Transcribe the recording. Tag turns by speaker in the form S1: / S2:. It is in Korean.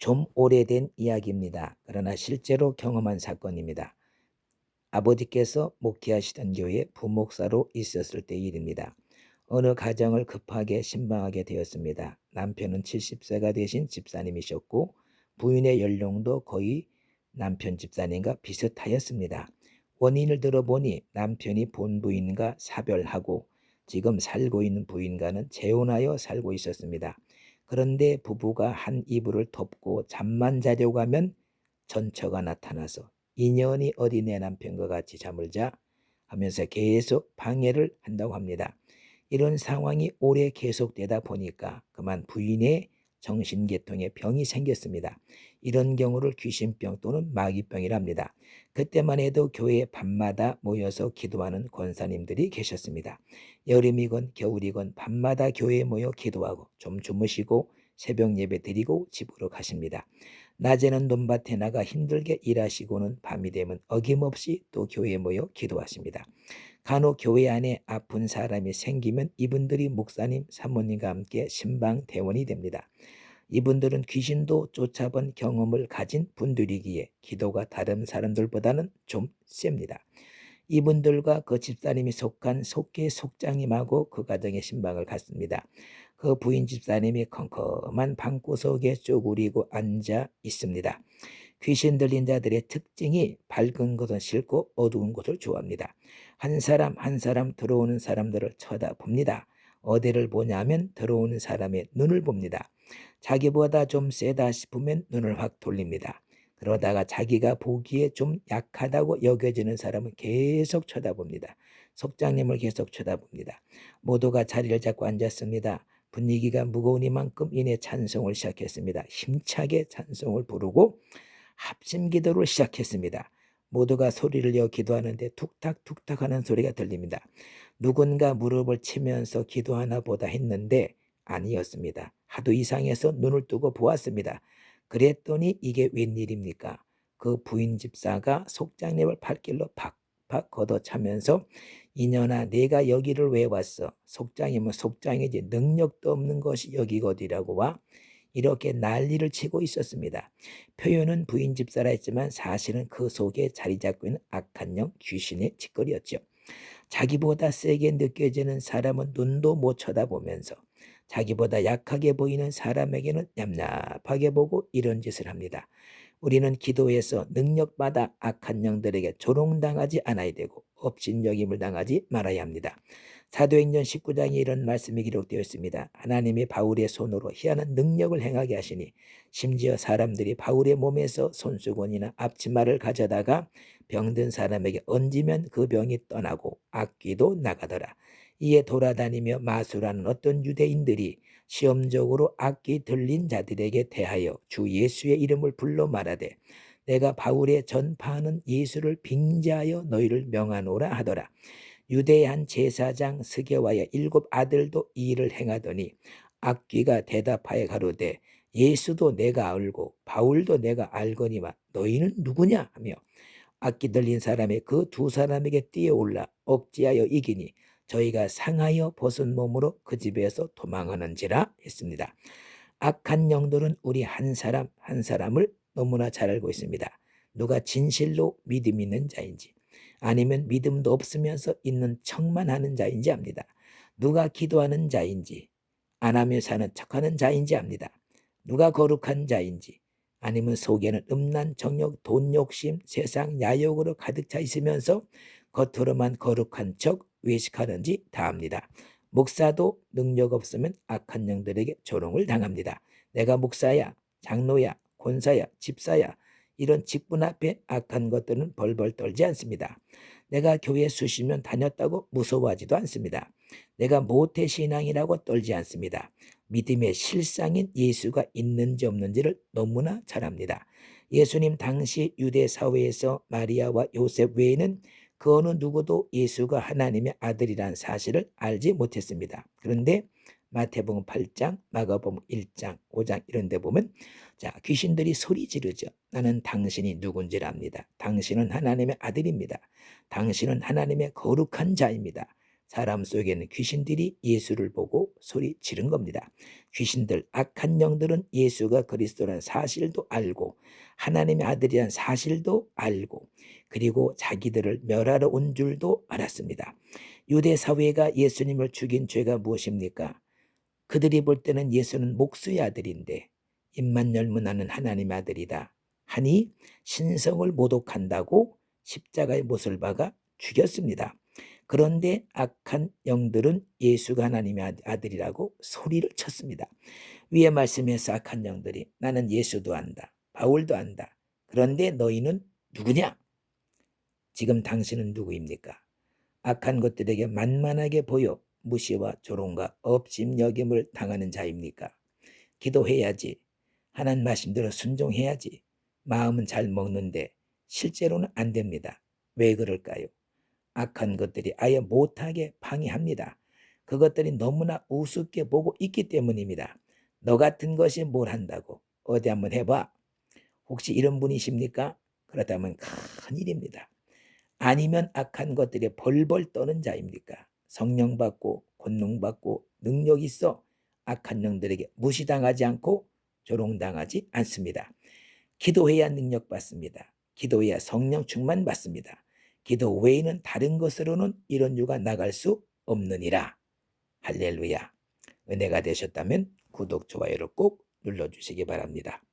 S1: 좀 오래된 이야기입니다. 그러나 실제로 경험한 사건입니다. 아버지께서 목회하시던 교회 부목사로 있었을 때 일입니다. 어느 가정을 급하게 신방하게 되었습니다. 남편은 70세가 되신 집사님이셨고 부인의 연령도 거의 남편 집사님과 비슷하였습니다. 원인을 들어보니 남편이 본 부인과 사별하고 지금 살고 있는 부인과는 재혼하여 살고 있었습니다. 그런데 부부가 한 이불을 덮고 잠만 자려고 하면 전처가 나타나서 인연이 어디 내 남편과 같이 잠을 자 하면서 계속 방해를 한다고 합니다. 이런 상황이 오래 계속되다 보니까 그만 부인의 정신계통에 병이 생겼습니다. 이런 경우를 귀신병 또는 마귀병이라 합니다. 그때만 해도 교회에 밤마다 모여서 기도하는 권사님들이 계셨습니다. 여름이건 겨울이건 밤마다 교회에 모여 기도하고 좀 주무시고 새벽 예배 드리고 집으로 가십니다. 낮에는 논밭에 나가 힘들게 일하시고는 밤이 되면 어김없이 또 교회에 모여 기도하십니다. 간혹 교회 안에 아픈 사람이 생기면 이분들이 목사님, 사모님과 함께 신방대원이 됩니다. 이분들은 귀신도 쫓아본 경험을 가진 분들이기에 기도가 다른 사람들보다는 좀 셉니다. 이분들과 그 집사님이 속한 속계 속장님하고 그 가정의 신방을 갔습니다. 그 부인 집사님이 컴컴한 방구석에 쪼그리고 앉아 있습니다. 귀신 들린 자들의 특징이 밝은 것은 싫고 어두운 것을 좋아합니다. 한 사람 한 사람 들어오는 사람들을 쳐다봅니다. 어디를 보냐면 들어오는 사람의 눈을 봅니다. 자기보다 좀 세다 싶으면 눈을 확 돌립니다. 그러다가 자기가 보기에 좀 약하다고 여겨지는 사람은 계속 쳐다봅니다. 속장님을 계속 쳐다봅니다. 모두가 자리를 잡고 앉았습니다. 분위기가 무거우니만큼 이내 찬송을 시작했습니다. 힘차게 찬송을 부르고 합심 기도를 시작했습니다. 모두가 소리를 내어 기도하는데 툭탁툭탁 하는 소리가 들립니다. 누군가 무릎을 치면서 기도하나 보다 했는데 아니었습니다. 하도 이상해서 눈을 뜨고 보았습니다. 그랬더니 이게 웬일입니까? 그 부인 집사가 속장님을 발길로 팍팍 걷어차면서 이년아 내가 여기를 왜 왔어? 속장이면 속장이지 능력도 없는 것이 여기거디라고 와? 이렇게 난리를 치고 있었습니다. 표현은 부인 집사라 했지만 사실은 그 속에 자리 잡고 있는 악한 영 귀신의 짓거리였죠. 자기보다 세게 느껴지는 사람은 눈도 못 쳐다보면서 자기보다 약하게 보이는 사람에게는 얌얌하게 보고 이런 짓을 합니다. 우리는 기도에서 능력받아 악한 영들에게 조롱당하지 않아야 되고 업신여김을 당하지 말아야 합니다. 사도행전 19장에 이런 말씀이 기록되어 있습니다. 하나님이 바울의 손으로 희한한 능력을 행하게 하시니 심지어 사람들이 바울의 몸에서 손수건이나 앞치마를 가져다가 병든 사람에게 얹으면 그 병이 떠나고 악귀도 나가더라. 이에 돌아다니며 마술하는 어떤 유대인들이 시험적으로 악기 들린 자들에게 대하여 주 예수의 이름을 불러 말하되 내가 바울의 전파하는 예수를 빙자하여 너희를 명하노라 하더라. 유대의 한 제사장 스게와의 7 아들도 이 일을 행하더니 악귀가 대답하여 가로되 예수도 내가 알고 바울도 내가 알거니와 너희는 누구냐 하며 악기 들린 사람의 그 2 사람에게 뛰어올라 억지하여 이기니 저희가 상하여 벗은 몸으로 그 집에서 도망하는지라 했습니다. 악한 영들은 우리 한 사람 한 사람을 너무나 잘 알고 있습니다. 누가 진실로 믿음 있는 자인지 아니면 믿음도 없으면서 있는 척만 하는 자인지 압니다. 누가 기도하는 자인지 안 하며 사는 척하는 자인지 압니다. 누가 거룩한 자인지 아니면 속에는 음란, 정욕, 돈 욕심, 세상 야욕으로 가득 차 있으면서 겉으로만 거룩한 척 외식하는지 다 압니다. 목사도 능력 없으면 악한 영들에게 조롱을 당합니다. 내가 목사야, 장로야, 권사야, 집사야 이런 직분 앞에 악한 것들은 벌벌 떨지 않습니다. 내가 교회 수십 년 다녔다고 무서워하지도 않습니다. 내가 모태신앙이라고 떨지 않습니다. 믿음의 실상인 예수가 있는지 없는지를 너무나 잘 압니다. 예수님 당시 유대 사회에서 마리아와 요셉 외에는 그 어느 누구도 예수가 하나님의 아들이란 사실을 알지 못했습니다. 그런데 마태복음 8장, 마가복음 1장, 5장 이런 데 보면 귀신들이 소리 지르죠. 나는 당신이 누군지를 압니다. 당신은 하나님의 아들입니다. 당신은 하나님의 거룩한 자입니다. 사람 속에는 귀신들이 예수를 보고 소리 지른 겁니다. 귀신들, 악한 영들은 예수가 그리스도라는 사실도 알고 하나님의 아들이라는 사실도 알고 그리고 자기들을 멸하러 온 줄도 알았습니다. 유대 사회가 예수님을 죽인 죄가 무엇입니까? 그들이 볼 때는 예수는 목수의 아들인데 입만 열면 나는 하나님의 아들이다 하니 신성을 모독한다고 십자가의 못을 박아 죽였습니다. 그런데 악한 영들은 예수가 하나님의 아들이라고 소리를 쳤습니다. 위에 말씀에서 악한 영들이 나는 예수도 안다, 바울도 안다. 그런데 너희는 누구냐? 지금 당신은 누구입니까? 악한 것들에게 만만하게 보여 무시와 조롱과 업심여김을 당하는 자입니까? 기도해야지. 하나님 말씀대로 순종해야지. 마음은 잘 먹는데 실제로는 안 됩니다. 왜 그럴까요? 악한 것들이 아예 못하게 방해합니다. 그것들이 너무나 우습게 보고 있기 때문입니다. 너 같은 것이 뭘 한다고? 어디 한번 해봐. 혹시 이런 분이십니까? 그렇다면 큰일입니다. 아니면 악한 것들에 벌벌 떠는 자입니까? 성령 받고 권능 받고 능력 있어 악한 영들에게 무시당하지 않고 조롱당하지 않습니다. 기도해야 능력 받습니다. 기도해야 성령 충만 받습니다. 기도 외에는 다른 것으로는 이런 유가 나갈 수 없느니라. 할렐루야. 은혜가 되셨다면 구독, 좋아요를 꼭 눌러주시기 바랍니다.